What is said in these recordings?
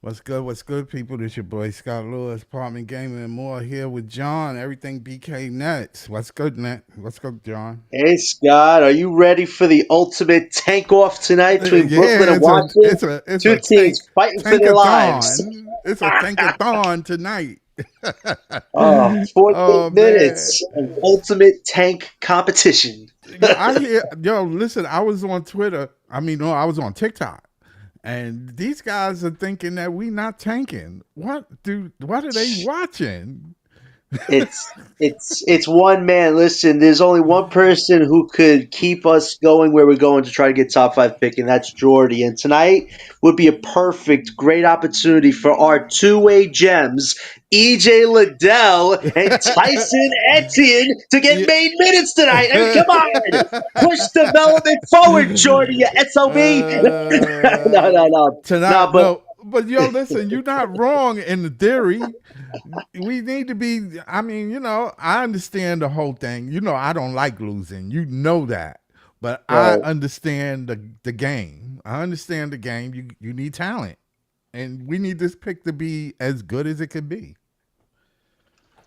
What's good, people? This your boy Scott Lewis, Apartment Gaming and more here with John. Everything BK Nets. What's good, Net? What's good, John? Hey Scott, are you ready for the ultimate tank off tonight between Brooklyn Yeah, and Washington? it's Two a teams fighting for their lives. tankathon. It's a tankathon tonight. Oh, 48 Oh man. minutes of ultimate tank competition. Listen, I was on Twitter. I mean, no, I was on TikTok. And these guys are thinking that we not tanking. What are they watching? It's one man. Listen, there's only one person who could keep us going where we're going to try to get top five pick, and that's Jordy. And tonight would be a perfect, great opportunity for our two-way gems, EJ Liddell and Tyson Etienne, to get Yeah. made minutes tonight. I mean, come on, push development forward, Jordy, you SOB. No, no, no, no. Tonight, But no, but listen, you're not wrong in the theory. We need to be. I mean, I understand the whole thing. I don't like losing. You know that, but I right. understand the game. I understand the game. You need talent, and we need this pick to be as good as it could be.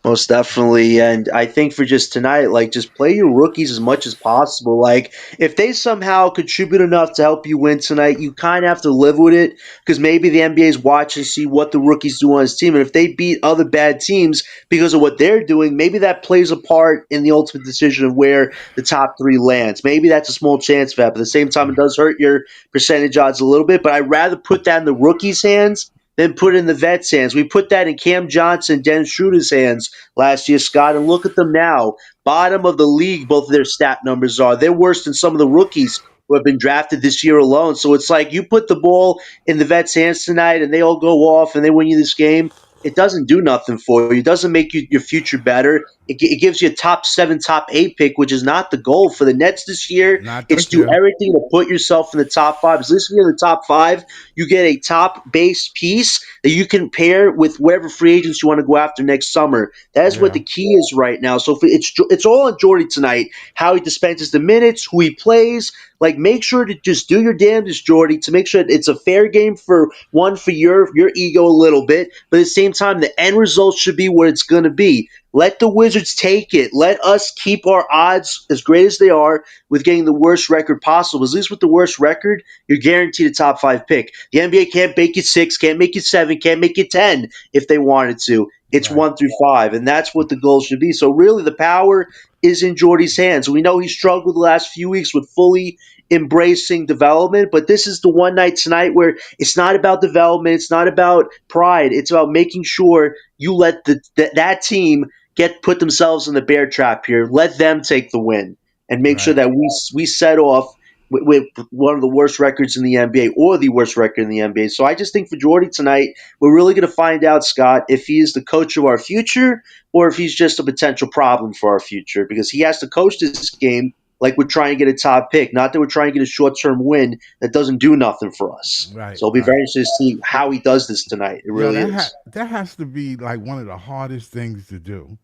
Most definitely. And I think for just tonight, like just play your rookies as much as possible. Like if they somehow contribute enough to help you win tonight, you kind of have to live with it because maybe the NBA is watching, see what the rookies do on his team. And if they beat other bad teams because of what they're doing, maybe that plays a part in the ultimate decision of where the top three lands. Maybe that's a small chance for that. But at the same time, it does hurt your percentage odds a little bit. But I'd rather put that in the rookies' hands than put it in the vets' hands. We put that in Cam Johnson, Dennis Schroeder's hands last year, Scott, and look at them now. Bottom of the league, both of their stat numbers are. They're worse than some of the rookies who have been drafted this year alone. So it's like you put the ball in the vets' hands tonight and they all go off and they win you this game. It doesn't do nothing for you. It doesn't make your future better. It gives you a top seven, top eight pick, which is not the goal for the Nets this year. Not It's this do year. everything to put yourself in the top five. Because this year in the top five, you get a top base piece that you can pair with whatever free agents you want to go after next summer. That is what Yeah. the key is right now. So it's all on Jordy tonight. How he dispenses the minutes, who he plays. Like make sure to just do your damnedest, Jordy, to make sure it's a fair game for one for your ego a little bit, but at the same time the end result should be what it's going to be. Let the Wizards take it. Let us keep our odds as great as they are with getting the worst record possible. At least with the worst record, you're guaranteed a top five pick. The NBA can't make it six, can't make it seven, can't make it 10 if they wanted to. It's Right. one through five, and that's what the goal should be. So really, the power is in Jordy's hands. We know he struggled the last few weeks with fully embracing development, but this is the one night tonight where it's not about development, it's not about pride, it's about making sure you let that team get put themselves in the bear trap here. Let them take the win and make sure Right. that we set off with one of the worst records in the NBA or the worst record in the NBA. So I just think for Jordy tonight, we're really going to find out, Scott, if he is the coach of our future or if he's just a potential problem for our future because he has to coach this game like we're trying to get a top pick, not that we're trying to get a short term win that doesn't do nothing for us. Right. So it'll be Right. very interesting to see how he does this tonight. It Yo, really is. that has to be like one of the hardest things to do.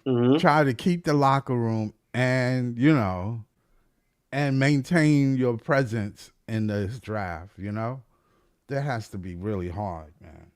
Hmm. Try to keep the locker room and and maintain your presence in this draft. That has to be really hard, man.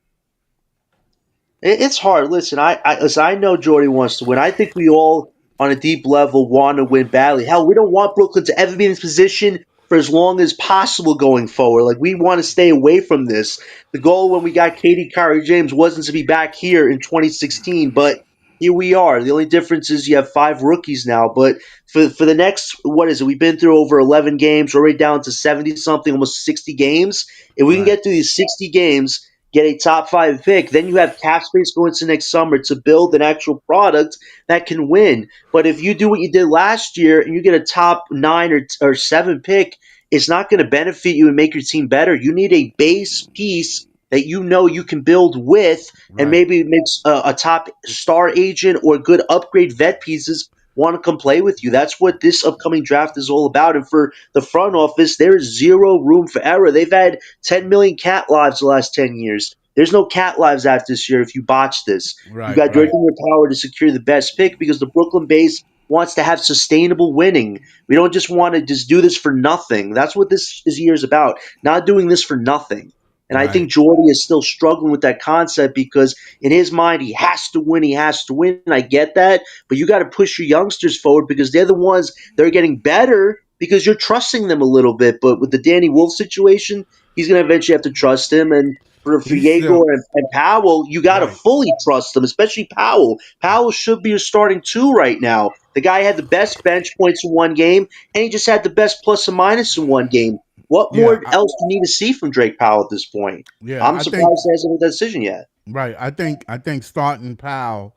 It's hard. Listen, listen, I know Jordy wants to win. I think we all, on a deep level, want to win badly. Hell, we don't want Brooklyn to ever be in this position for as long as possible going forward. Like we want to stay away from this. The goal when we got Katie Kyrie James wasn't to be back here in 2016, but here we are. The only difference is you have five rookies now. But for the next, what is it? We've been through over 11 games. We're already down to 70 something, almost 60 games. If we can Right. get through these 60 games, get a top five pick, then you have cap space going into next summer to build an actual product that can win. But if you do what you did last year and you get a top nine or seven pick, it's not going to benefit you and make your team better. You need a base piece that you know you can build with, and Right. maybe it makes a top star agent or good upgrade vet pieces want to come play with you. That's what this upcoming draft is all about. And for the front office, there is zero room for error. They've had 10 million cat lives the last 10 years. There's no cat lives after this year if you botch this. You Right. got Right. everything in your power to secure the best pick because the Brooklyn base wants to have sustainable winning. We don't just want to just do this for nothing. That's what this year is about. Not doing this for nothing. And I Right. think Jordy is still struggling with that concept because in his mind he has to win, he has to win. I get that, but you got to push your youngsters forward because they're the ones that are getting better because you're trusting them a little bit. But with the Danny Wolf situation, he's going to eventually have to trust him. And for He's still Yegor and Powell, you got to right. fully trust them, especially Powell. Powell should be your starting two right now. The guy had the best bench points in one game, and he just had the best plus and minus in one game. What Yeah, more else do you need to see from Drake Powell at this point? yeah. I'm I think surprised he hasn't made that decision yet. right. I think starting Powell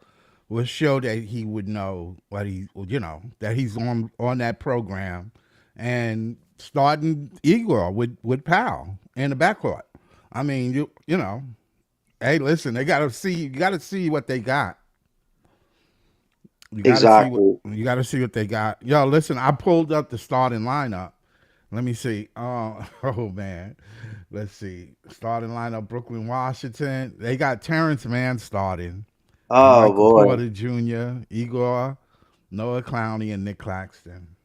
will show that he would know what that he's on that program, and starting Igor with Powell in the backcourt. I mean, hey, listen, they got to see. You got to see what they got. You got to see what Exactly. you got to see what they got. Yo, listen, I pulled up the starting lineup. Let me see. Oh man, let's see. Starting lineup: Brooklyn, Washington. They got Terrence Mann starting, Oh Michael boy. Porter Jr., Igor, Noah Clowney, and Nick Claxton.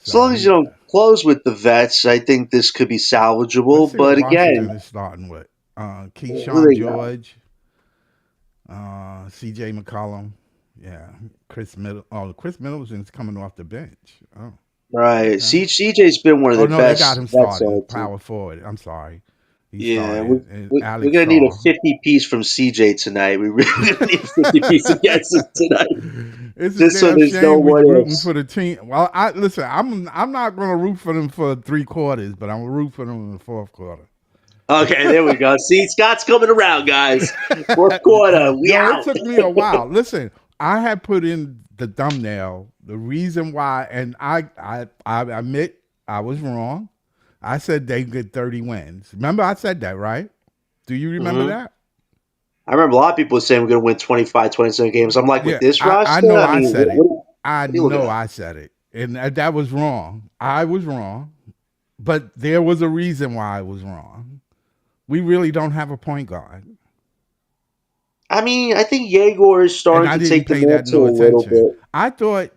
As So long as you he. don't close with the vets, I think this could be Let's salvageable. see what But again, Washington is starting with. who Keyshawn they got? George, C.J. McCollum. Yeah, Chris Middle. Oh, Chris Middleton's coming off the bench. Oh, Right. okay. CJ's been one of Oh the no, they got best him vets on starting the team. power forward. I'm sorry, he Yeah, we, started. And we're Alex gonna need a Shaw. 50 piece from CJ tonight. We really gonna need a 50 piece against us tonight, It's a just so damn there's no shame we what rooting ifs. for the team. Well, I listen. I'm not going to root for them for 3 quarters, but I'm gonna root for them in the fourth quarter. Okay, there we go. See, Scott's coming around, guys. Fourth quarter, we Yo, it out. took me a while. Listen, I had put in the thumbnail the reason why, and I admit I was wrong. I said they get 30 wins. Remember, I said that, right? Do you remember Hmm. that? I remember a lot of people saying we're going to win 25, 27 games. I'm like, with Yeah, this I roster, know I I mean, said it. I what are you looking know at? I said it, and that was wrong. I was wrong, but there was a reason why I was wrong. We really don't have a point guard, I mean, I think Yegor is and starting I to didn't take the pay that no mantle a little attention. bit. I thought,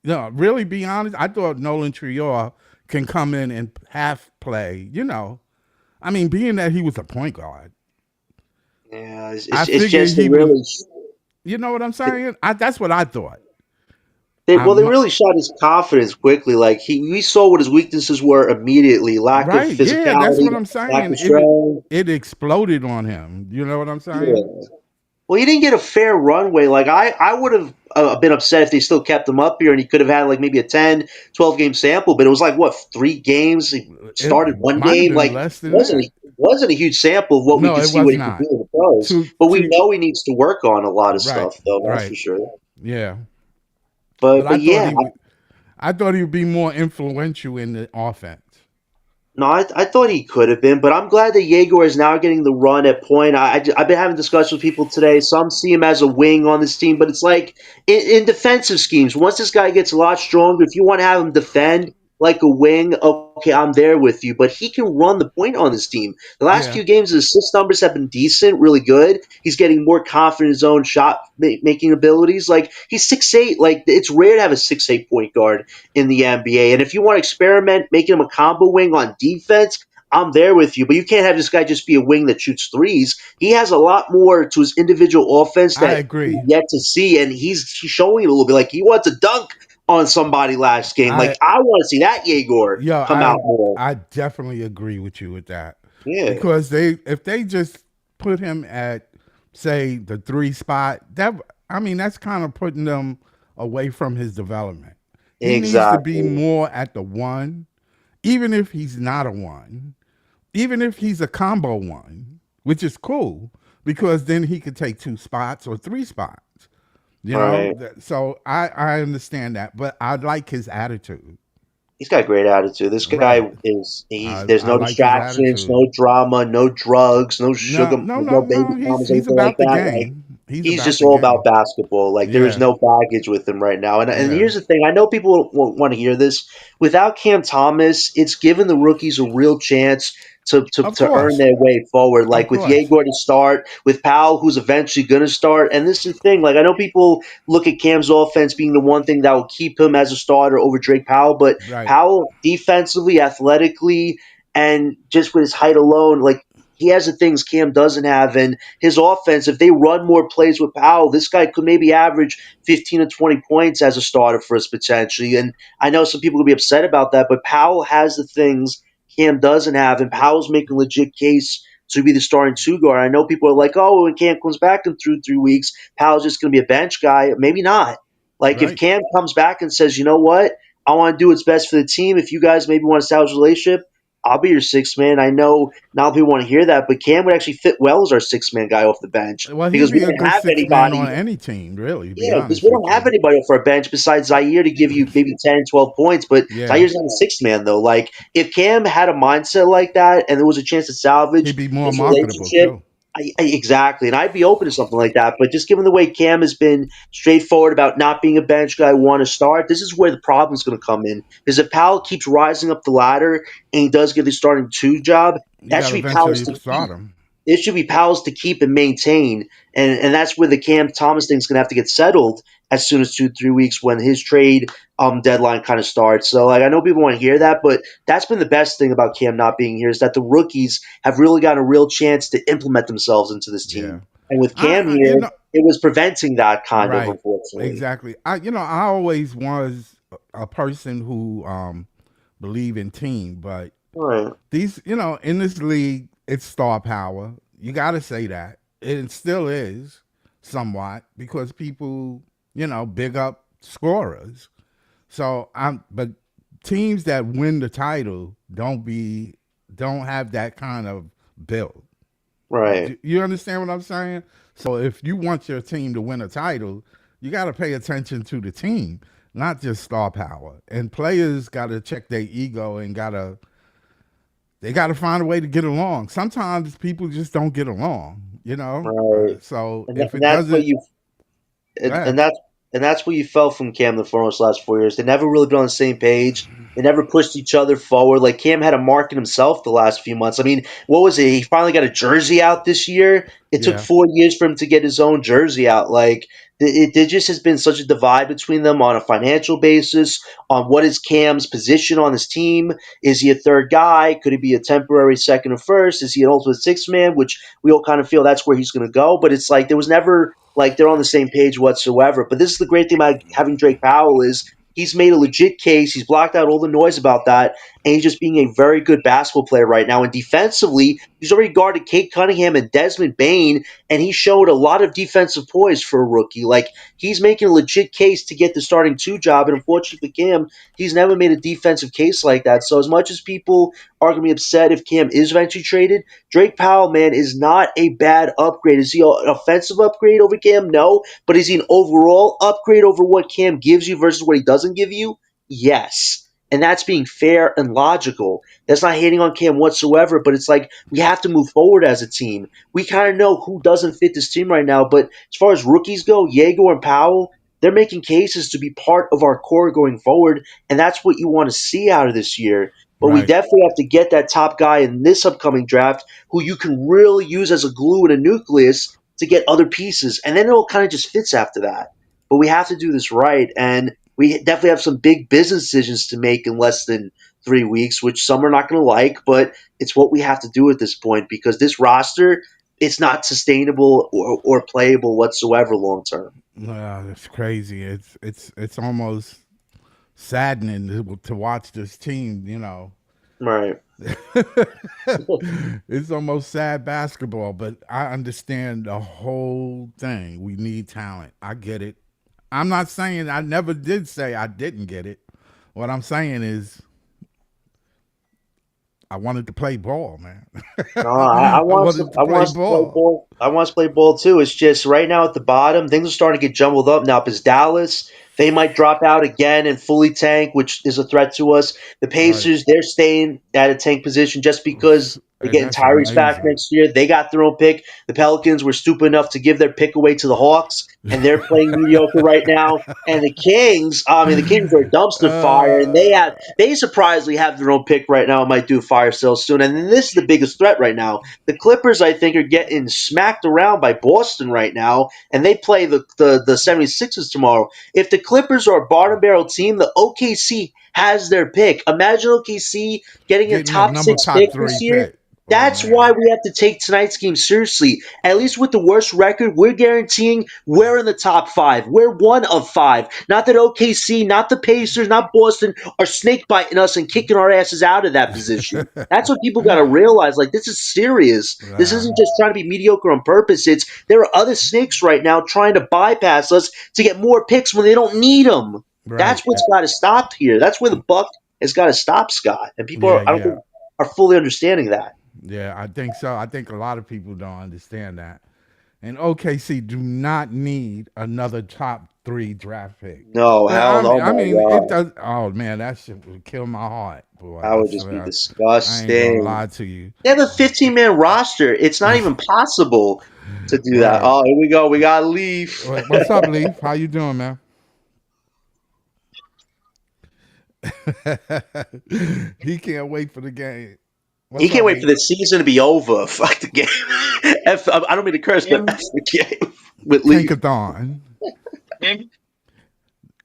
no, really, be honest, I thought Nolan Trior can come in and half play. I mean, being that he was a point guard, Yeah, I it's figured just he was. really. You know what I'm saying? That's what I thought. They I'm really shot his confidence quickly. Like we saw what his weaknesses were immediately: lack of right. Yeah, that's physicality, what I'm lack saying. of It strength. it exploded on him. You know what I'm saying? Yeah. Well, he didn't get a fair runway. Like I would have been upset if they still kept him up here and he could have had like maybe a 10, 12 game sample, but it was like what, 3 games? He It started one might have game. been Like less than that. it wasn't a huge sample of what we No, could it see was what he could not. do in the pros. Two, But we two, know he needs to work on a lot of right, stuff though, that's for right. sure. Yeah, but But I thought yeah, he would. I thought he would be more influential in the offense. no, I thought he could have been, but I'm glad that Yegor is now getting the run at point. I've been having discussions with people today. Some see him as a wing on this team, but it's like in defensive schemes, once this guy gets a lot stronger, if you want to have him defend like a wing, okay, I'm there with you. But he can run the point on this team. The last Yeah, few games, his assist numbers have been decent, really good. He's getting more confident in his own shot making abilities. Like he's 6'8". Like it's rare to have a 6'8" point guard in the NBA. And if you want to experiment making him a combo wing on defense, I'm there with you. But you can't have this guy just be a wing that shoots threes. He has a lot more to his individual offense I that we agree. yet to see, and he's showing it a little bit. Like he wants to dunk on somebody last game. Like I I want to see that Yegor Yo, come out more. I definitely agree with you with that Yeah, because if they just put him at say the 3 spot, that's kind of putting them away from his development. He needs to be exactly. more at the one, even if he's not a one, even if he's a combo one, which is cool because then he could take 2 spots or 3 spots. Right. So I understand that, but I like his attitude. He's got a great attitude. This Right. guy is he's I there's I no like his distractions, attitude. no drama, no drugs, no No, sugar, no, no, no baby no. He's mamas, he's anything like about the that. Like game. He's he's about just the all about game. basketball. Like there is Yeah, no baggage with him right now. And yeah. here's the thing: I know people won't want to hear this. Without Cam Thomas, it's given the rookies a real chance Of to earn course, their way forward. of Like with course. Yegor to start, with Powell, who's eventually going to start. And this is the thing: like I know people look at Cam's offense being the one thing that will keep him as a starter over Drake Powell, but Right. Powell defensively, athletically. and just with his height alone, like he has the things Cam doesn't have, and his offense. If they run more plays with Powell, this guy could maybe average 15 to 20 points as a starter for us potentially. And I know some people will be upset about that, but Powell has the things Cam doesn't have, and Powell's making a legit case to be the starting two guard. I know people are like, oh, when Cam comes back in 3 weeks, Powell's just going to be a bench guy. Maybe not. Like if Right. Cam comes back and says, you know what, I want to do what's best for the team. If you guys maybe want to establish a relationship, I'll be your sixth man. I know not people want to hear that, but Cam would actually fit well as our six man guy off the bench Well, he'd because we be a don't good have 6 man on anybody. any team, really, to be Yeah, because we honest don't with have you. anybody off our bench besides Zaire to give you maybe 10, 12 points. But Yeah. Zaire's not a sixth man, though. Like, if Cam had a mindset like that and there was a chance to He'd salvage be more this marketable relationship, too. exactly. And I'd be open to something like that. But just given the way Cam has been straightforward about not being a bench guy, want to start, this is where the problem's going to come in. Because if Powell keeps rising up the ladder and he does get the starting two job, You that got should to be Powell's eventually to start keep. him. It should be Powell's to keep and maintain. And that's where the Cam Thomas thing's going to have to get settled as soon as 2 3 weeks when his trade deadline kind of starts. So like I know people want to hear that, but that's been the best thing about Cam not being here is that the rookies have really gotten a real chance to implement themselves into this Yeah. team. And with Cam I you here, know, it was preventing that kind of, right. unfortunately. Exactly. I always was a person who believe in team, but All right. these, in this league, it's star power. You got to say that. It still is somewhat because people, big up scorers. But teams that win the title don't have that kind of build. Right. You understand what I'm saying? So if you want your team to win a title, you got to pay attention to the team, not just star power. And players got to check their ego and they got to find a way to get along. Sometimes people just don't get along, Right. So And, if it that's what doesn't, you go and ahead. that's what you felt from Cam the Foremost last 4 years. They never really been on the same page. They never pushed each other forward. Like Cam had to market himself the last few months. I mean, what was it? He finally got a jersey out this year. It took Yeah, 4 years for him to get his own jersey out. Like it just has been such a divide between them on a financial basis. On what is Cam's position on his team? Is he a third guy? Could he be a temporary second or first? Is he an ultimate sixth man? Which we all kind of feel that's where he's going to go. But it's like there was never like they're on the same page whatsoever. But this is the great thing about having Drake Powell is he's made a legit case. He's blocked out all the noise about that, and he's just being a very good basketball player right now. And defensively, he's already guarded Kate Cunningham and Desmond Bain, and he showed a lot of defensive poise for a rookie. Like he's making a legit case to get the starting two job. And unfortunately for Cam, he's never made a defensive case like that. So as much as people are going to be upset if Cam is eventually traded, Drake Powell, man, is not a bad upgrade. Is he an offensive upgrade over Cam? No. But is he an overall upgrade over what Cam gives you versus what he doesn't give you? Yes. And that's being fair and logical. That's not hating on Cam whatsoever, but it's like we have to move forward as a team. We kind of know who doesn't fit this team right now, but as far as rookies go, Yeager and Powell, they're making cases to be part of our core going forward, and that's what you want to see out of this year. But we right, definitely have to get that top guy in this upcoming draft who you can really use as a glue and a nucleus to get other pieces, and then it all kind of just fits after that. But we have to do this right, and we definitely have some big business decisions to make in less than 3 weeks, which some are not going to like, but it's what we have to do at this point because this roster, it's not sustainable or playable whatsoever long term. it's crazy. It's almost saddening to watch this team. Right. It's almost sad basketball, but I understand the whole thing. We need talent. I get it. I'm not saying I never did say I didn't get it. What I'm saying is I wanted to play ball, man. No, I I want us to, wanted to I want play us to play ball. ball. I want us to play ball too. It's just right now at the bottom, things are starting to get jumbled up now. Because Dallas, they might drop out again and fully tank, which is a threat to us. The Right. Pacers, they're staying at a tank position just because they're And getting that's Tyrese back amazing. next year. They got their own pick. The Pelicans were stupid enough to give their pick away to the Hawks, and they're playing mediocre right now. And the Kings, I mean, the Kings are a dumpster fire, and uh, they surprisingly have their own pick right now. And might do a fire sale soon. And then this is the biggest threat right now. The Clippers, I think, are getting smacked around by Boston right now, and they play the 76ers tomorrow. If the Clippers are a bottom barrel team, the OKC has their pick. Imagine OKC getting a Getting a top number 6 pick top this three year. pick. Oh That's why man. we have to take tonight's game seriously. At least with the worst record, we're guaranteeing we're in the top 5. We're one of 5. Not that OKC, not the Pacers, not Boston are snake biting us and kicking our asses out of that position. That's what people got to realize. Like, this is serious. This Wow. isn't just trying to be mediocre on purpose. It's there are other snakes right now trying to bypass us to get more picks when they don't need them. That's Right. what's got to stop here. That's where the buck has got to stop, Scott. And people, Yeah, I don't yeah. think, are fully understanding that. Yeah, I think so. I think a lot of people don't understand that. And OKC do not need another top three draft pick. No, hell, no, I oh mean, my it God, does. Oh man, that shit would kill my heart, boy. that I would just be swear. I ain't gonna disgusting. lie to you. They have a 15-man roster. It's not even possible to do that. Right. Oh, here we go. We got Leaf. What's up, Leaf? How you doing, man? He can't wait for the game. He What's can't up, wait for Leaf? the season to be over. Fuck the game. I don't mean to curse, but Hear me? F the game with Leaf. Tankathon. Hear me?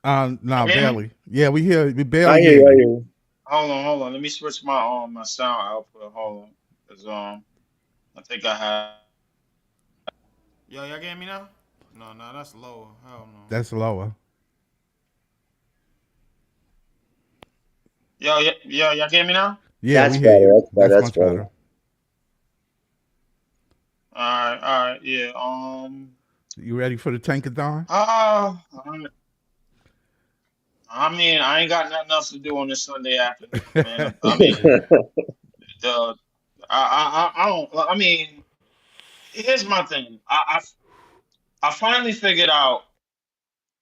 No, Hear me? barely. Yeah, we hear. We I barely hear hear you. I you. hear you. Hold on. Let me switch my sound output. Hold on. Cause I think I have. Yo, y'all getting me now? No, that's lower. Hell no. That's lower. Y'all getting me now? Yeah, That's we hear better. you. That's better. That's That's much better. better. All right, yeah. You ready for the Tankathon? Uh, I mean, I ain't got nothing else to do on this Sunday afternoon, man. I mean, the I don't. I mean, here's my thing. I finally figured out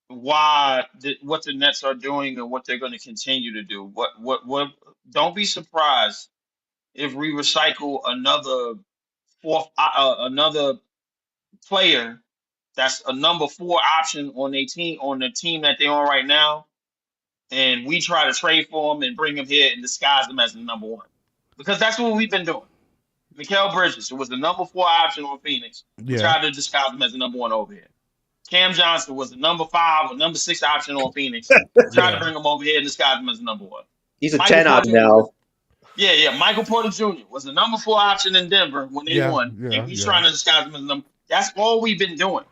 what the Nets are doing and what they're going to continue to do. What? Don't be surprised if we recycle another player that's a number 4 option on the team that they're on right now, and we try to trade for him and bring him here and disguise him as the number 1, because that's what we've been doing. Mikal Bridges, who was the number 4 option on Phoenix, we Yeah. tried to disguise him as the number 1 over here. Cam Johnson was the number 5 or number 6 option on Phoenix. We tried to Yeah. bring him over here and disguise him as the number 1. He's a Michael 10 Porter, option now. yeah. Michael Porter Jr. was the number 4 option in Denver when they Yeah. won, and Yeah. we Yeah. trying to disguise him as number. That's all we've been doing.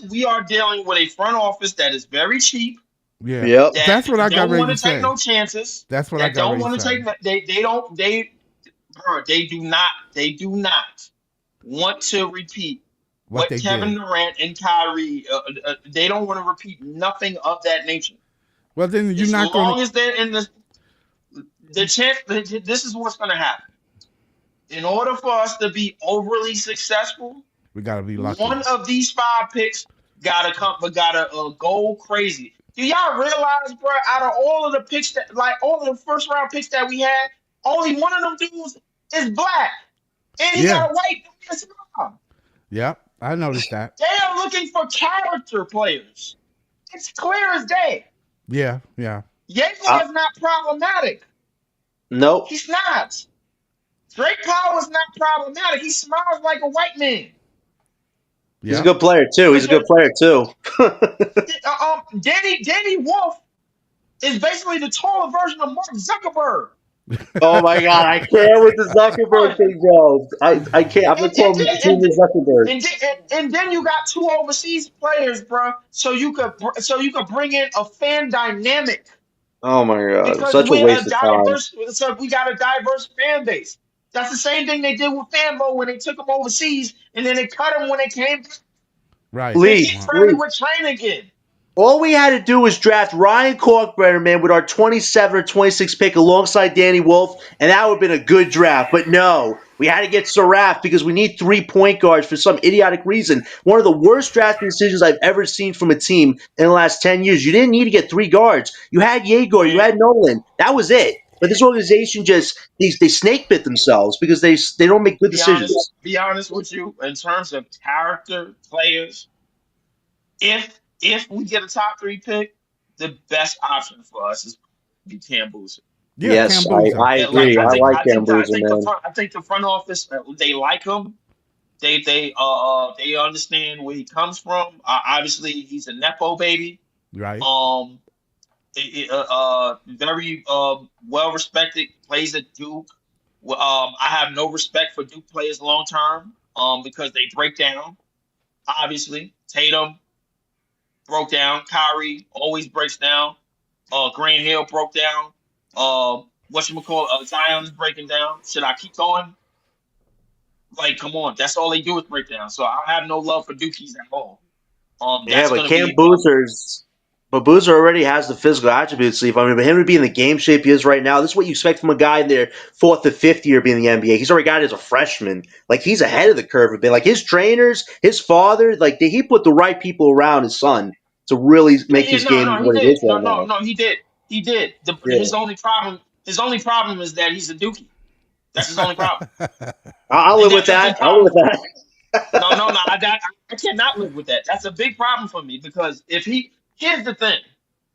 We are dealing with a front office that is very cheap, Yeah. Yep. that That's what I got don't ready want to to take say. no chances, That's what I that got don't ready to want to say. take. They do not want to repeat What what they Kevin did. Durant and Kyrie. They don't want to repeat nothing of that nature. Well, then you're As not going long to. as they're in the chance, this is what's going to happen. In order for us to be overly successful, We got to be lucky. one of these 5 picks gotta go crazy. Do y'all realize, bro? Out of all of the picks all of the first round picks that we had, only one of them dudes is black, and he Yeah. got a white as well. Yep. I noticed that. They are looking for character players. It's clear as day. Yeah. Yeah. Uh, Jaeger is not problematic. nope. He's not. Drake Powell is not problematic. He smiles like a white man. He's a Yep. good player, too. He's a good player, too. Danny Wolf is basically the taller version of Mark Zuckerberg. Oh, my God. I can't with the Zuckerberg thing, Joe. I can't. I'm going to call him Junior Zuckerberg. And then you got 2 overseas players, bro. So you could bring in a fan dynamic, Oh, my God. because Such a we're a waste of time. diverse. So we got a diverse fan base. That's the same thing they did with Fanbo when they took him overseas, and then they cut him when they came. Right. They Leaf, get Wow. friendly Leaf. with Train again. All we had to do was draft Ryan Kalkbrenner, man, with our 27 or 26 pick alongside Danny Wolf, and that would have been a good draft. But no, we had to get Saraf because we need 3 point guards for some idiotic reason. One of the worst drafting decisions I've ever seen from a team in the last 10 years. You didn't need to get 3 guards. You had Yegor, you And, had Nolan. That was it. But this organization just they snake bit themselves because they don't make good decisions. be honest with you, in terms of character players, if we get a top 3 pick, the best option for us is be Cam Boozer. Yeah. Yes, Cambuza. I And like agree. I like Gambuza, man. I think the front office, they like him. They understand where he comes from. Obviously, he's a nepo baby. Right. Um, very well respected. Plays at Duke. I have no respect for Duke players long term. Because they break down. Obviously, Tatum broke down. Kyrie always breaks down. Grant Hill broke down. Whatchamacallit, Zion is breaking down. Should I keep going? Like, come on, that's all they do is break down. So I have no love for Dookies at all. Yeah, That's but gonna Cam be Boozer's but Boozer already has the physical attributes. So I mean, but him to be in the game shape he is right now, this is what you expect from a guy in their fourth to fifth year being in the NBA. He's already got it as a freshman. Like he's ahead of the curve a bit. Like his trainers, his father, like he put the right people around his son to really yeah, make yeah, his no, game no, he what it did. is No, right no, now. no, he did. He did. Yeah, His only problem is that he's a Dookie. That's his only problem, I'll and live with that's a big that. I'll live with problem. No, that. no, no. I cannot live with that. That's a big problem for me because here's the thing.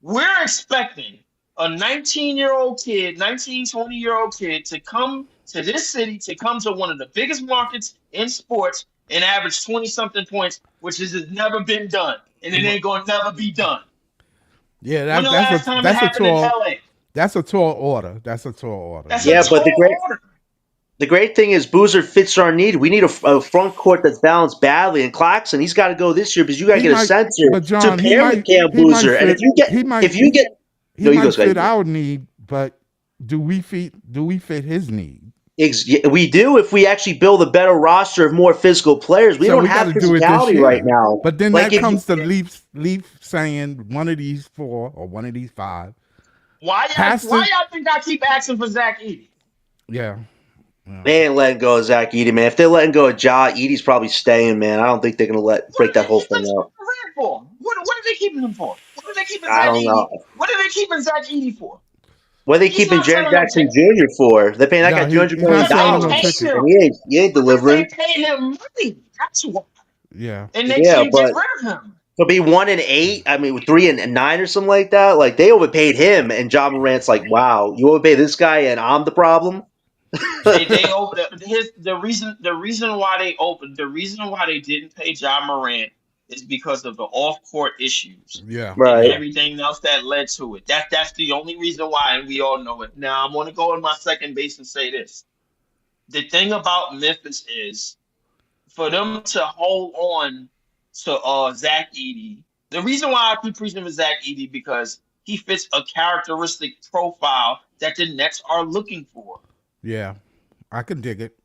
We're expecting a 19-year-old kid, 19, 20-year-old kid to come to this city, to come to one of the biggest markets in sports and average 20 something points, which has never been done. And it ain't going to never be done. Yeah, When the that's last time it a happened in tall LA? that's a tall order. That's a tall order. That's a You're Yeah, right. but tall order. the great thing is Boozer fits our need. We need a front court that's balanced badly, and Claxton he's got to go this year because you got to He get a might, center but to John, pair with Cam he might Boozer. And fit if you get he no, you go, might Scott. fit our need, but do we fit his need? We do if we actually build a better roster of more physical players. We So don't we got have to do it this physicality right year. now. But then Like that if you, comes to Leaf saying one of these four or one of these five has Why to. y'all think I keep asking for Zach Edey? Yeah. Yeah. they ain't letting go of Zach Edey, man. If they're letting go of Ja, Edey's probably staying, man. I don't think they're gonna What break are that they whole keeping thing Zach up. Durant for? What are they keeping him for? What are they keeping I Zach don't know. Edey? What are they keeping Zach Edey for? What are they He's keeping not Jared selling no Jackson ticket Jr. for? They're paying that No, guy $200 he's million, not because selling they no paid ticket. him. and he ain't Because delivering. they paid him money. That's why. Yeah. And they Yeah, can't get but rid of him. to be 1-8, I mean, 3-9 or something like that. Like they overpaid him, and John Morant's like, "Wow, you overpay this guy, and I'm the problem." They over the reason why they didn't pay John Morant is because of the off court issues Yeah. and Right. Yeah. everything else that led to it. That's the only reason why, and we all know it. Now I'm gonna go in my second base and say this. The thing about Memphis is for them to hold on to Zach Edey. The reason why I keep preaching for Zach Edey because he fits a characteristic profile that the Nets are looking for. Yeah. I can dig it.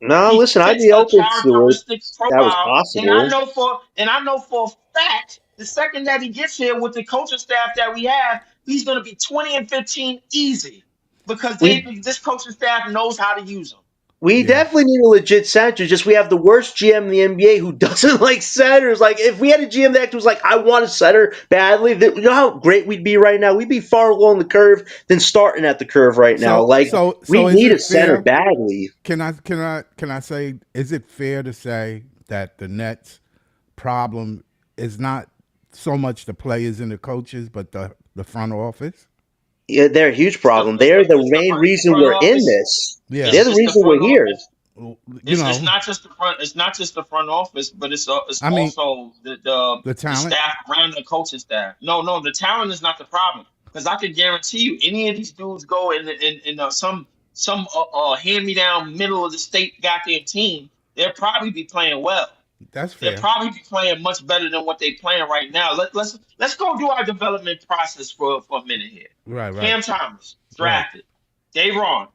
No, He listen, I'd fits be a open to it. characteristic That was profile, possible. and I know for a fact the second that he gets here with the coaching staff that we have, he's going to be 20 and 15 easy because We this coaching staff knows how to use him. we Yeah. definitely need a legit center. Just we have the worst GM in the NBA who doesn't like centers. Like if we had a GM that was like, I want a center badly, you know how great we'd be right now. We'd be far along the curve than starting at the curve right now. Like we So is need a it center fair? badly. Can I say is it fair to say that the Nets problem is not so much the players and the coaches, but the front office? Yeah, they're a huge It's the problem. it's They're the the it's the main front, reason front we're in office. this. Yeah. They're the It's the reason front we're here. office. You It's know, not just the front. It's not just the front office, but it's I mean, also the the talent. staff around the coaching staff. No, no, the talent is not the problem because I can guarantee you, any of these dudes go in some hand me down middle of the state goddamn team, they'll probably be playing well. That's They'll fair. probably be playing much better than what they're playing right now. Let's go do our development process for a minute here. Right, right, Cam Thomas right, drafted. Dayron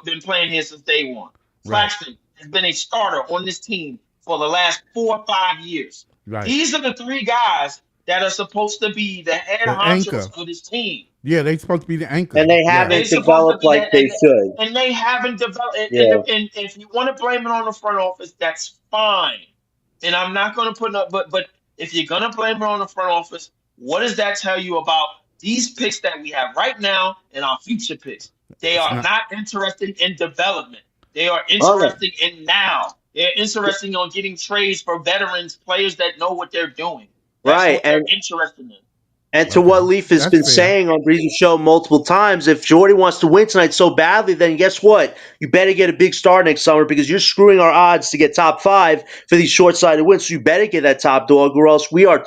been playing here since day one. right, Claxton has been a starter on this team for the last 4 or 5 years. right. These are the three guys that are supposed to be the head The honchos anchor. of this team. Yeah, they supposed to be the anchor. And they Yeah. They haven't supposed to developed be like that, they should. and they haven't developed. Yeah. And if you want to blame it on the front office, that's fine. And I'm not going to put up. But if you're going to blame it on the front office, what does that tell you about these picks that we have right now and our future picks? They It's are not. not interested in development. They are Okay. interested in now. They're interested on getting trades for veterans, players that know what they're doing. That's Right. what they're interested in. And to what Okay, Leaf has that's been fair. saying on Breeze's show multiple times, if Jordy wants to win tonight so badly, then guess what? You better get a big star next summer because you're screwing our odds to get top 5 for these short-sighted wins. So you better get that top dog, or else we are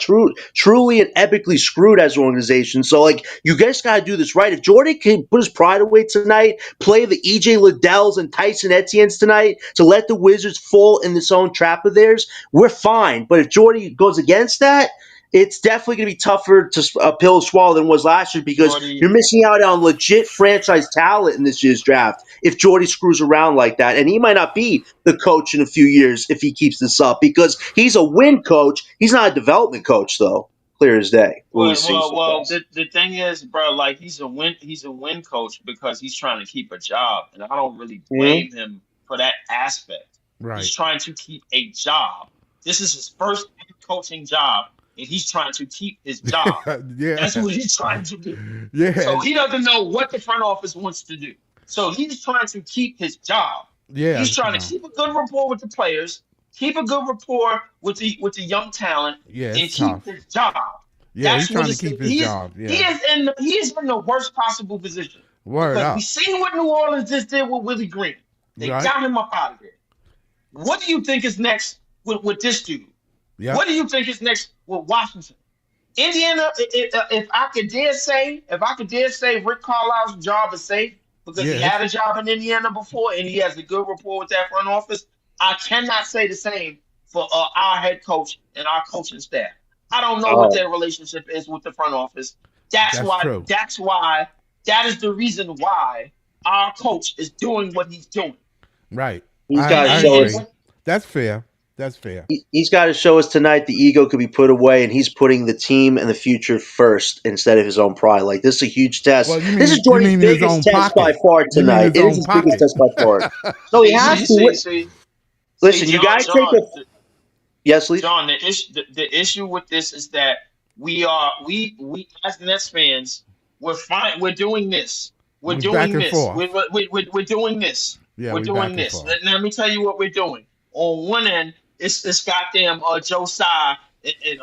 truly and epically screwed as an organization. So, like, you guys got to do this right. If Jordy can put his pride away tonight, play the EJ Liddells and Tyson Etienne's tonight to let the Wizards fall in this own trap of theirs, we're fine. But if Jordy goes against that, it's definitely going to be tougher to pill to swallow than it was last year because Jordy, you're missing out on legit franchise talent in this year's draft if Jordy screws around like that. And he might not be the coach in a few years if he keeps this up because he's a win coach. He's not a development coach, though. Clear as day. What we see so far. the thing is, bro, like he's a win coach because he's trying to keep a job, and I don't really Mhm. blame him for that aspect. He's Right. trying to keep a job. This is his first head coaching job, and he's trying to keep his job. Yeah. That's what he's trying to do. Yeah. So he doesn't know what the front office wants to do. So he's trying to keep his job. Yeah. He's trying to keep a good rapport with the players, keep a good rapport with the young talent, Yeah, and it's keep tough. his job. Yeah, he's That's what trying to it's. keep his job. He Yeah. is in the worst possible position Word because we up. seen what New Orleans just did with Willie Green. They Right. got him up out of there. What do you think is next with this dude? Yeah. What do you think is next with Washington? Indiana, if I could dare say Rick Carlisle's job is safe because he Yes. had a job in Indiana before and he has a good rapport with that front office. I cannot say the same for our head coach and our coaching staff. I don't know what Oh, their relationship is with the front office. That's That's why. true. That's why. That is the reason why our coach is doing what he's doing. Right. he's I got to I show agree. us. That's fair. That's fair. He's got to show us tonight the ego could be put away, and he's putting the team and the future first instead of his own pride. Like this is a huge test. Well, This is you Jordy's mean in his biggest own test by pocket? far You mean tonight. his It is own his biggest pocket? test by far. So he has to win. See, Listen, you got to take a yes, Leaf. John. The issue with this is that we as Nets fans, we're fine. We're doing this. We're We back doing and this. forth. We're doing this. Yeah, We're we doing back and this. forth. Let me tell you what we're doing. On one end, it's goddamn Joe Tsai and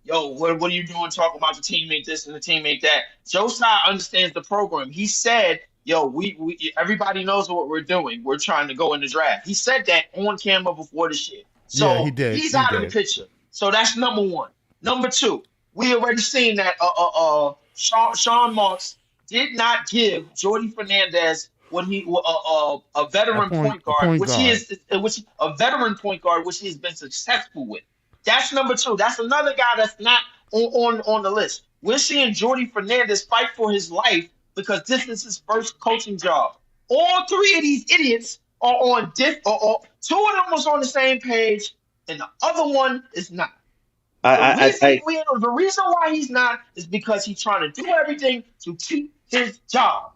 yo, what are you doing talking about the teammate this and the teammate that? Joe Tsai understands the program. He said, yo, we everybody knows what we're doing. We're trying to go in the draft. He said that on camera before the shit. Yeah, he So did. he's He out of the did. picture. So that's number one. Number two, we already seen that Sean Marks did not give Jordy Fernandez when he a veteran point A guard, point which he guard. is which a veteran point guard, which he has been successful with. That's number two. That's another guy that's not on the list. We're seeing Jordy Fernandez fight for his life because this is his first coaching job. All three of these idiots are on two of them was on the same page, and the other one is not. The reason why he's not is because he's trying to do everything to keep his job.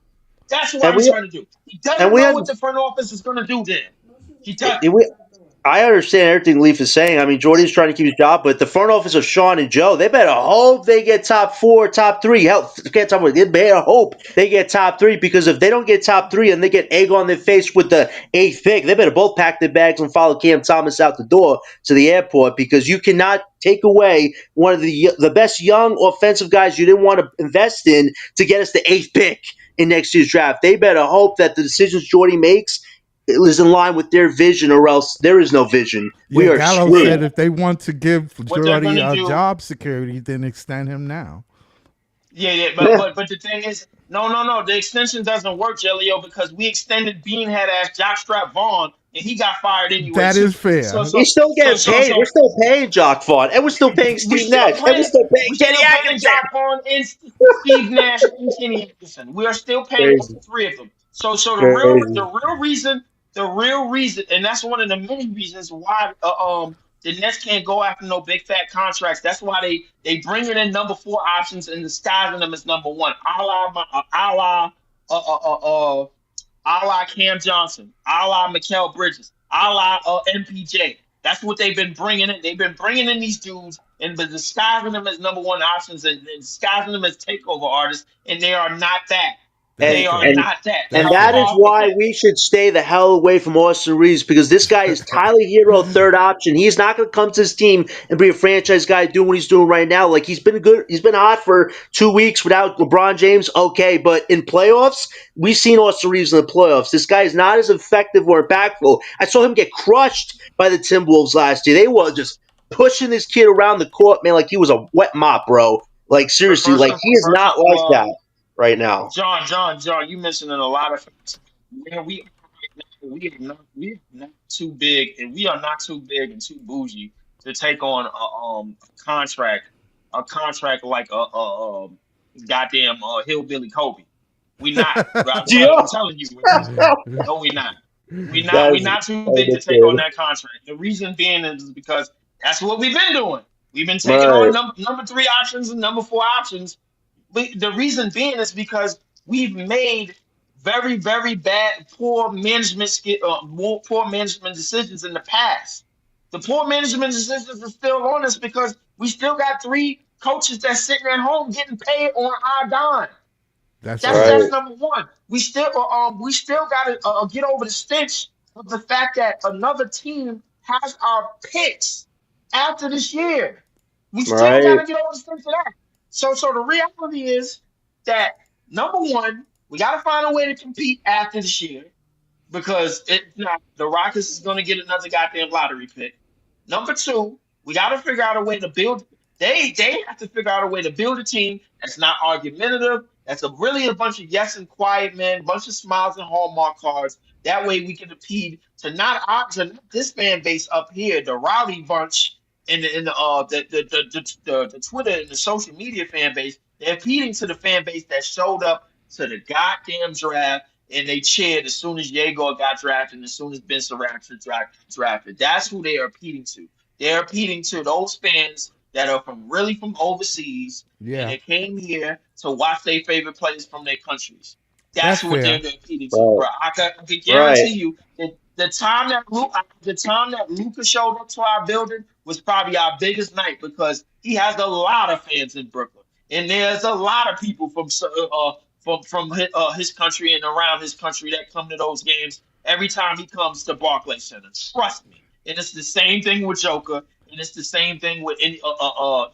That's what And he's we trying to do. He and doesn't we know have what the front office is going to do then. He doesn't. and we I understand everything Leaf is saying. I mean, Jordy's trying to keep his job, but the front office of Sean and Joe, they better hope they get top 4, top 3. Hell, get top 4. They better hope they get top 3 because if they don't get top 3 and they get egg on their face with the 8th pick, they better both pack their bags and follow Cam Thomas out the door to the airport because you cannot take away one of the best young offensive guys you didn't want to invest in to get us the 8th pick in next year's draft. They better hope that the decisions Jordy makes is in line with their vision, or else there is no vision. We Yeah, are Gallo screwed. said if they want to give What they're Jordy going to do. job security, then extend him now. Yeah, but the thing is, no. The extension doesn't work, Jelio, because we extended beanhead ass Jockstrap Vaughn, and he got fired anyway. That too. is fair. He's still getting paid. We're still paying Jock Vaughn, and we're still paying we Steve still Nash, and we're paying still paying we Kenny still paying Atkinson. Jock Vaughn and Steve Nash and Kenny Atkinson. We are still paying all Crazy. three of them. So Crazy. the real reason, and that's one of the many reasons why the Nets can't go after no big fat contracts. That's why they bring in number 4 options and disguising them as number 1, a la Cam Johnson, a la Mikal Bridges, a la MPJ. That's what they've been bringing in. They've been bringing in these dudes and been disguising them as number 1 options and disguising them as takeover artists, and they are not that. That's They And are true. and not that. They and That's are that true. is far from why that. we should stay the hell away from Austin Reeves, because this guy is Tyler Hero third option. He's not going to come to his team and be a franchise guy doing what he's doing right now. Like he's been good. He's been hot for 2 weeks without LeBron James. Okay, but in playoffs, we've seen Austin Reeves in the playoffs. This guy is not as effective or impactful. I saw him get crushed by the Timberwolves last year. They were just pushing this kid around the court, man, like he was a wet mop, bro. Like seriously, like he is First not of like that right now. John, you mentioned in a lot of facts where we are right now. We are not too big, and we are not too big and too bougie to take on a contract like goddamn hillbilly Kobe. We not. I'm Yeah. telling you, we're not. No, we're not. We not. We That's not too big to take on ridiculous. that contract. The reason being is because that's what we've been doing. We've been taking Right, on number three options and number four options, but the reason being is because we've made very, very bad, poor management decisions in the past. The poor management decisions are still on us because we still got three coaches that's sitting at home getting paid on our dime. That's That's true. right, that's number one. We still got to get over the stench of the fact that another team has our picks after this year. We still got right, to get over the stench of that. So the reality is that number one, we got to find a way to compete after this year because it's not the Rockets is going to get another goddamn lottery pick. Number two, we got to figure out a way to build. They have to figure out a way to build a team that's not argumentative. That's really a bunch of yes and quiet men, bunch of smiles and Hallmark cards. That way we can appeal to not this fan base up here, the rowdy bunch in the Twitter and the social media fan base. They're appealing to the fan base that showed up to the goddamn draft and they cheered as soon as Jaeger got drafted and as soon as Ben Sarax drafted. That's who they are appealing to. They're appealing to those fans that are from overseas and Yeah, they came here to watch their favorite players from their countries. That's that's what they're fair. appealing to, right, bro. I can right. guarantee you that the time that Luca showed up to our building was probably our biggest night because he has a lot of fans in Brooklyn, and there's a lot of people from his country and around his country that come to those games every time he comes to Barclays Center. Trust me. And it's the same thing with Joker, and it's the same thing with any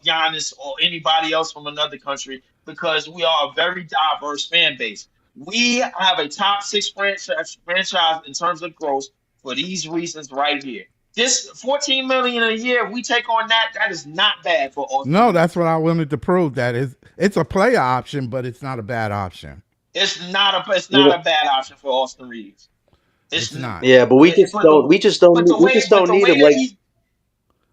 Giannis or anybody else from another country because we are a very diverse fan base. We have a top six franchise in terms of growth for these reasons right here. This 14 million a year, we take on that. That is not bad for Austin No, Reeves. that's what I wanted to prove. That is, it's a play option, but it's not a bad option. It's You not know, a bad option for Austin Reeves. It's It's not. yeah, but but the we just don't need him. Like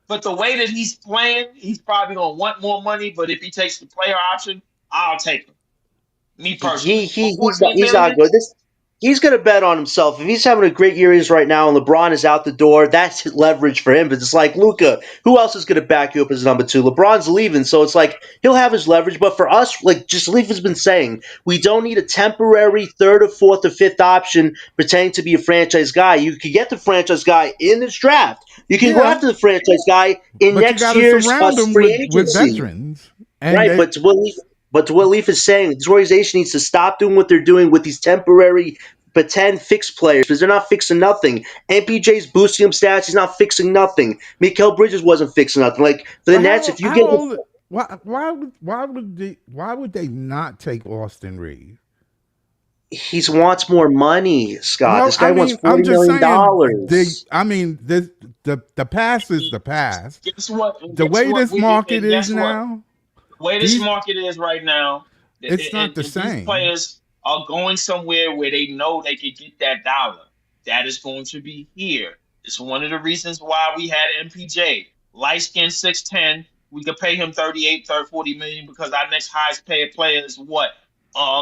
but the way that he's playing, he's probably gonna want more money. But if he takes the player option, I'll take him. Me personally, for he's 14 not million. good. He's gonna bet on himself. If he's having a great year he is right now and LeBron is out the door, that's leverage for him. But it's like Luca, who else is gonna back you up as number two? LeBron's leaving, so it's like he'll have his leverage. But for us, like just Leaf has been saying, we don't need a temporary third or fourth or fifth option pretending to be a franchise guy. You could get the franchise guy in this draft. You can go Yeah, after the franchise guy in but you next got to year's surround them free with agency. veterans, and Right, they but to what Leaf is saying, this organization needs to stop doing what they're doing with these temporary pretend fixed players because they're not fixing nothing. MPJ's boosting him stats, he's not fixing nothing. Mikael Bridges wasn't fixing nothing. Like for the But Nets, if you how get old? Why would they not take Austin Reeves? he wants more money, Scott. Well, This I guy wants mean, I'm just saying. $40 million. The past is the past. Guess what? And The guess way what? this market And is guess what? now, The way this these market is right now, it's not the and these same. players are going somewhere where they know they can get that dollar. That is going to be here. It's one of the reasons why we had MPJ. Light skin 6'10". We could pay him 38, 30, 40 million because our next highest paid player is what?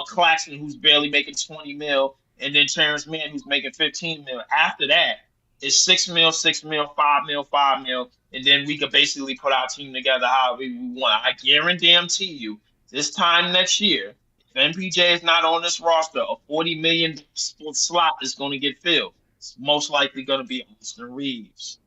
Claxton, who's barely making 20 mil, and then Terrence Mann, who's making 15 mil. After that, it's 6 mil, 6 mil, 5 mil, 5 mil, and then we could basically put our team together however we want. I guarantee you, this time next year, if MPJ is not on this roster, a 40 million slot is going to get filled. It's most likely going to be Austin Reeves.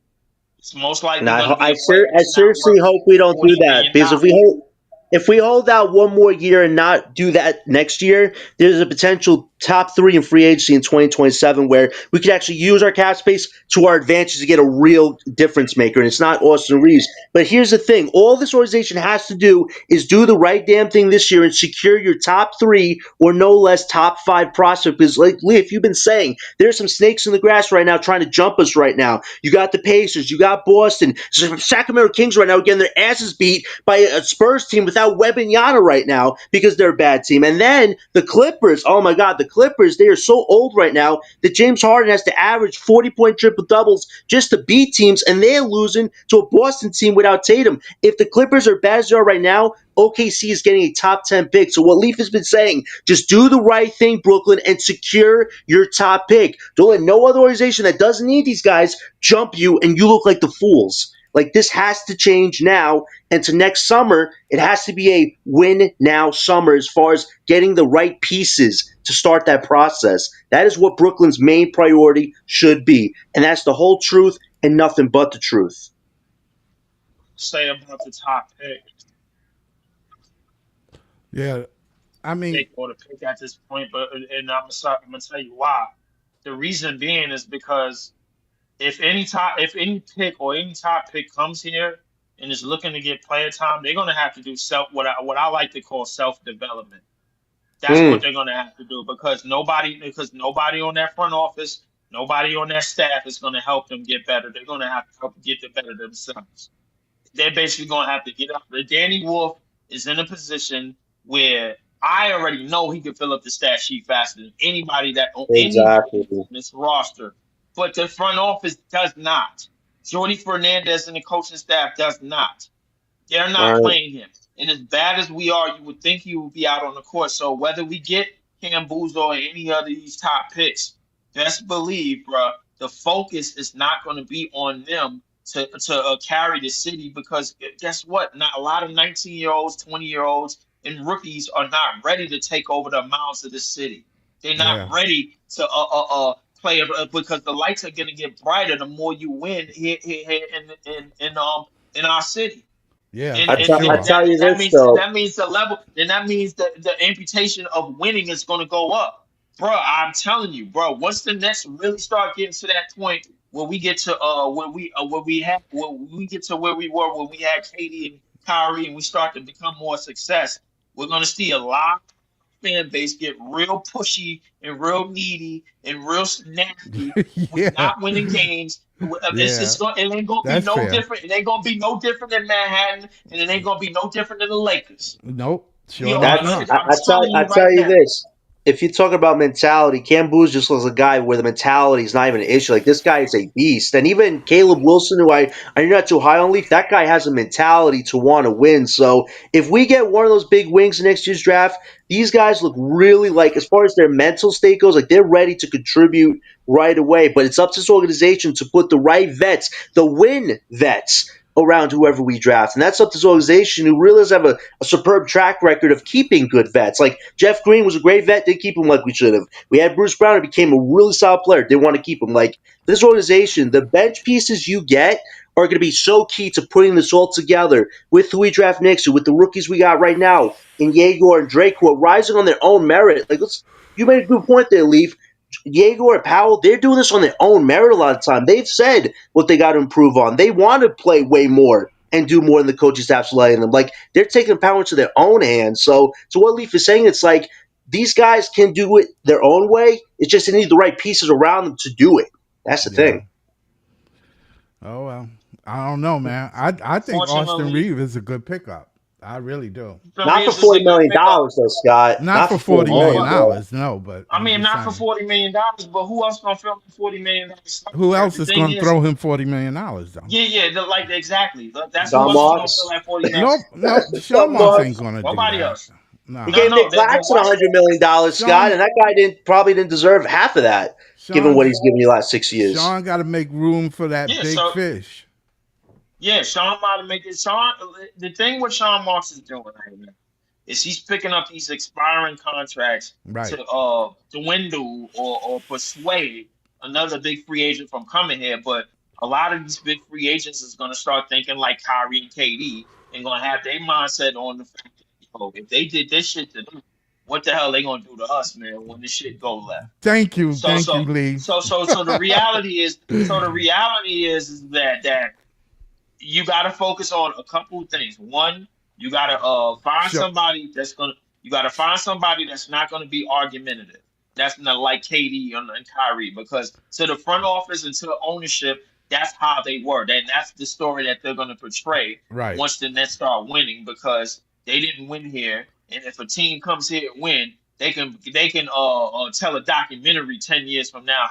It's most And likely going to be a player I that's not seriously worth hope we don't do $40 that million. because if we hold out one more year and not do that next year, there's a potential top 3 in free agency in 2027 where we could actually use our cap space to our advantage to get a real difference maker. And it's not Austin Reeves. But here's the thing: all this organization has to do is do the right damn thing this year and secure your top 3 or no less top 5 prospect. Because, like Leaf, you've been saying, there's some snakes in the grass right now trying to jump us right now. You got the Pacers, you got Boston, Sacramento Kings right now getting their asses beat by a Spurs team without Wembanyama right now because they're a bad team. And then the Clippers, oh my God, the Clippers, they are so old right now that James Harden has to average 40-point triple doubles just to beat teams, and they're losing to a Boston team without Tatum. If the Clippers are bad as they are right now, OKC is getting a top 10 pick. So what Leaf has been saying, just do the right thing, Brooklyn, and secure your top pick. Don't let no other organization that doesn't need these guys jump you and you look like the fools. Like, this has to change now. And to next summer, it has to be a win now summer as far as getting the right pieces to start that process. That is what Brooklyn's main priority should be. And that's the whole truth and nothing but the truth. Say about the top pick, Yeah, I mean, pick or the pick at this point, but and I'm gonna tell you why. The reason being is because if any pick or any top pick comes here and is looking to get player time, they're gonna have to do what I like to call self development. That's what Mm, they're gonna have to do because nobody on that front office, nobody on that staff is gonna help them get better. They're gonna have to help get better themselves. They're basically going to have to get up. Danny Wolf is in a position where I already know he can fill up the stat sheet faster than anybody exactly. on this roster, but the front office does not. Jordy Fernandez and the coaching staff does not. They're All not right. playing him. And as bad as we are, you would think he would be out on the court. So whether we get Cambuzo or any other of these top picks, best believe, bro, the focus is not going to be on them to carry the city because guess what? Not a lot of 19-year-olds, 20-year-olds, and rookies are not ready to take over the mounds of the city. They're not yeah, ready to play because the lights are going to get brighter the more you win here in our city. yeah, And for I sure. tell you that this, means though. the level. Then that means the amputation of winning is going to go up, bro. I'm telling you, bro. Once the Nets really start getting to that point where we get to where we get to where we were when we had Katie and Kyrie and we start to become more success, we're going to see a lot fan base get real pushy and real needy and real nasty with Yeah, not winning games. yeah, It ain't gonna be that's no fair. different. It ain't gonna be no different than Manhattan, and it ain't gonna be no different than the Lakers. Nope, We sure are. enough That's not. I'm telling I you tell right you now. this. If you talk about mentality, Cam Booz just was a guy where the mentality is not even an issue. Like, this guy is a beast, and even Caleb Wilson, who I'm not too high on Leaf, that guy has a mentality to want to win. So if we get one of those big wings in next year's draft, these guys look really, like, as far as their mental state goes, like, they're ready to contribute right away. But it's up to this organization to put the right vets, the win vets, around whoever we draft. And that's up to this organization who really does have a superb track record of keeping good vets. Like, Jeff Green was a great vet, didn't keep him like we should have. We had Bruce Brown, who became a really solid player, didn't want to keep him. Like, this organization, the bench pieces you get are going to be so key to putting this all together with who we draft next year, with the rookies we got right now in Yegor and Drake, who are rising on their own merit. Like, you made a good point there, Leaf. Yegor and Powell, they're doing this on their own merit a lot of time. They've said what they got to improve on. They want to play way more and do more than the coaching staff's letting them. Like, they're taking power into their own hands. So what Leaf is saying, it's like these guys can do it their own way. It's just they need the right pieces around them to do it. That's the Yeah. thing. Oh well, I don't know, man. I think Austin Fortunately, Reeves is a good pickup. I really do. Not for Reeves is a $40 good million, pickup. though, Scott. Not Not for for 40 forty Oh, million million, bro. dollars, no. But I I'm mean, just not for saying, $40 million, but who else gonna fill $40 million? who else The is thing going to is, throw him $40 million though? like exactly. That's who John else is gonna fill Marks. that 40 million. Nope, nope. Sean John Marks ain't Marks. going to do Nobody that. else. He No, gave No. Nick The Claxton Washington. $100 million, Scott, Sean, and that guy probably didn't deserve half of that, given what Sean, he's given you the last 6 years. Sean got to make room for that Yeah. big So fish. yeah, Sean might have made it. Sean, the thing what Sean Marks is doing right now is he's picking up these expiring contracts Right. to dwindle or persuade another big free agent from coming here. But a lot of these big free agents is going to start thinking like Kyrie and KD and going to have their mindset on the fact. oh, if they did this shit to them, what the hell they gonna do to us, man? When this shit go left. Thank you, So thank you, so Lee. so the reality is that you got to focus on a couple of things. One, you got to find Sure. somebody that's gonna. You got to find somebody that's not going to be argumentative. That's not like KD and Kyrie, because to the front office and to the ownership, that's how they were. And that's the story that they're going to portray Right, once the Nets start winning, because they didn't win here. And if a team comes here and win, they can tell a documentary 10 years from now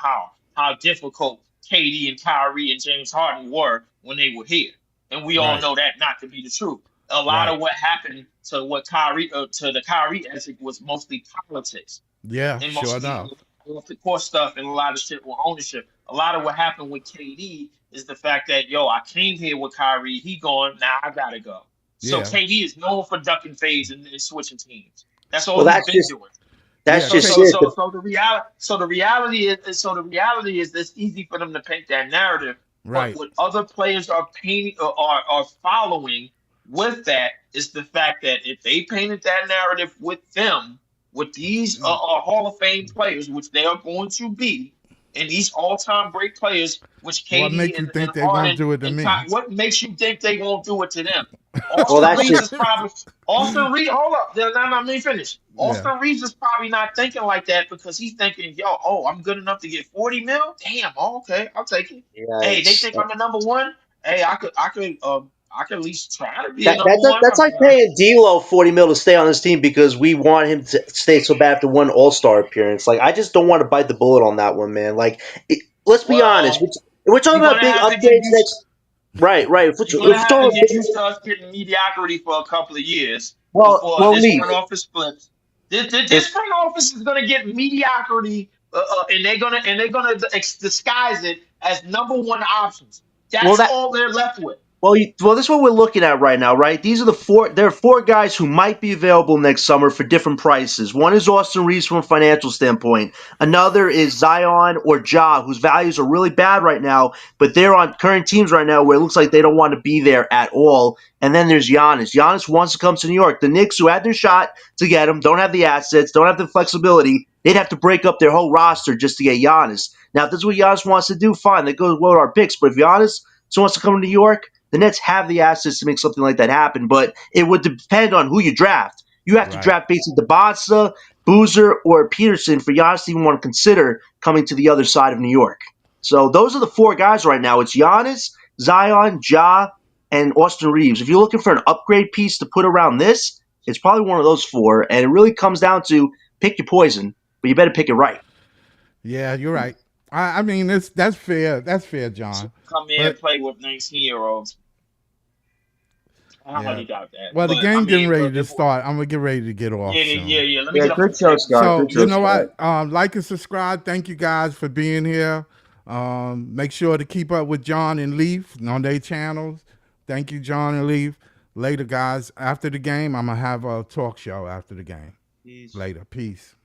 how difficult KD and Kyrie and James Harden were when they were here, and we all right, know that not to be the truth. A lot right. of what happened to the Kyrie exit was mostly politics Yeah, and sure mostly enough. off the court stuff and a lot of shit with ownership. A lot of what happened with KD is the fact that I came here with Kyrie, he gone, now I gotta go. So Yeah, KD is known for ducking fades and switching teams. That's all Well, he's been doing. yeah. that's So just K, so it. so so the reality is it's easy for them to paint that narrative. But right. what other players are painting or are following with that is the fact that if they painted that narrative with them, with these Hall of Fame players, which they are going to be, and these all-time great players, which What KD make you and think they won't Harden do it to me? what makes you think they won't do it to them? Well, Austin that's Reeves just is probably Austin Reeves. Hold up, no, let me finish. Yeah, Austin Reeves is probably not thinking like that because he's thinking, I'm good enough to get 40 mil. Damn, okay, I'll take it. yeah. Hey, they It's think I'm the number one. Hey, I could at least try to be a that, number that one. that's like paying D'Lo 40 mil to stay on this team because we want him to stay so bad after one All Star appearance. Like I just don't want to bite the bullet on that one, man. Like let's be honest, Well, we're talking you're about gonna big have to get upgrades used. next. Right, right. You're If gonna we're have talking to about get big, used to us getting mediocrity for a couple of years before well, this Lee, front office flips. This if front office is gonna get mediocrity, and they're gonna disguise it as number one options. well That's that all they're left with. this is what we're looking at right now, right? These are the four. There are four guys who might be available next summer for different prices. One is Austin Reeves from a financial standpoint. Another is Zion or Ja, whose values are really bad right now, but they're on current teams right now where it looks like they don't want to be there at all. And then there's Giannis. Giannis wants to come to New York. The Knicks, who had their shot to get him, don't have the assets, don't have the flexibility. They'd have to break up their whole roster just to get Giannis. Now, if this is what Giannis wants to do, fine. That goes well with our picks. But if Giannis wants to come to New York, the Nets have the assets to make something like that happen, but it would depend on who you draft. You have to right. draft basically Dabasa, Boozer, or Peterson for Giannis to even want to consider coming to the other side of New York. So those are the four guys right now. It's Giannis, Zion, Ja, and Austin Reeves. If you're looking for an upgrade piece to put around this, it's probably one of those four. And it really comes down to pick your poison, but you better pick it right. Yeah, you're right. I mean, that's fair. That's fair, So John. come here and But play with 19-year-olds. I yeah, highly doubt that. well, the But I game getting mean, ready but to if, start. I'm gonna get ready to get off yeah, yeah, soon. yeah. Let me Yeah, get off good this show, table too. Scott. So Good you show, know Scott. what? Like and subscribe. Thank you guys for being here. Make sure to keep up with John and Leaf on their channels. Thank you, John and Leaf. Later, guys. After the game, I'm gonna have a talk show after the game. Peace. Later. Peace.